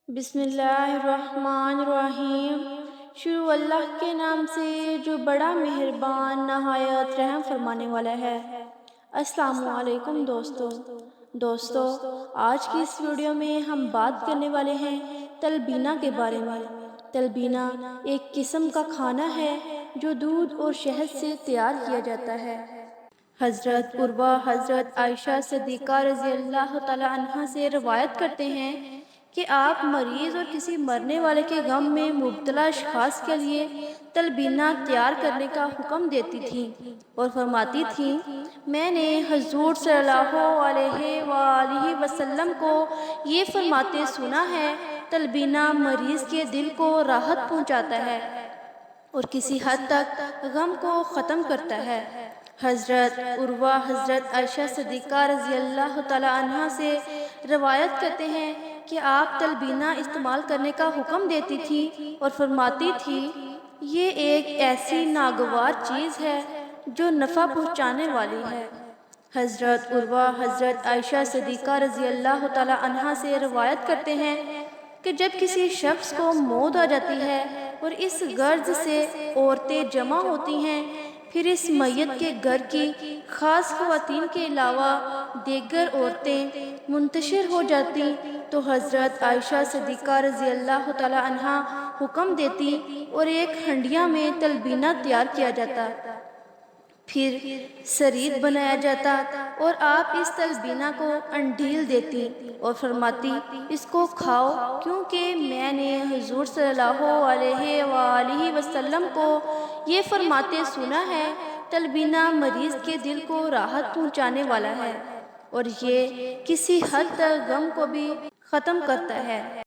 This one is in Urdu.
بسم اللہ الرحمن الرحیم۔ شروع اللہ کے نام سے جو بڑا مہربان نہایت رحم فرمانے والا ہے۔ السلام علیکم دوستو، آج کی اس ویڈیو میں ہم بات کرنے والے ہیں تلبینہ کے بارے میں۔ تلبینہ ایک قسم کا کھانا ہے جو دودھ اور شہد سے تیار کیا جاتا ہے۔ حضرت عروہ حضرت عائشہ صدیقہ رضی اللہ تعالی عنہ سے روایت کرتے ہیں کہ آپ مریض اور کسی مرنے والے کے غم میں مبتلا اشخاص کے لیے تلبینہ تیار کرنے کا حکم دیتی تھیں اور فرماتی تھیں، میں نے حضور صلی اللہ علیہ وآلہ وسلم کو یہ فرماتے سنا ہے، تلبینہ مریض کے دل کو راحت پہنچاتا ہے اور کسی حد تک غم کو ختم کرتا ہے۔ حضرت عروہ حضرت عائشہ صدیقہ رضی اللہ تعالی عنہ سے روایت کرتے ہیں کہ آپ تلبینہ استعمال کرنے کا حکم دیتی تھی اور فرماتی تھی، یہ ایک ایسی ناگوار چیز ہے جو نفع پہنچانے والی ہے۔ حضرت عروہ حضرت عائشہ صدیقہ رضی اللہ تعالی عنہ سے روایت کرتے ہیں کہ جب کسی شخص کو موت آ جاتی ہے اور اس غرض سے عورتیں جمع ہوتی ہیں، پھر اس میت کے گھر کی خاص خواتین کے علاوہ دیگر عورتیں منتشر ہو جاتی تو حضرت عائشہ صدیقہ رضی اللہ تعالی عنہ حکم دیتی اور ایک ہنڈیا میں تلبینہ تیار کیا جاتا، پھر سرید بنایا جاتا اور آپ اس تلبینہ کو انڈیل دیتی اور فرماتی، اس کو کھاؤ کیونکہ میں نے حضور صلی اللہ علیہ وآلہ وسلم کو یہ فرماتے سنا ہے، تلبینہ مریض کے دل کو راحت پہنچانے والا ہے اور یہ کسی حد تک غم کو بھی ختم کرتا ہے۔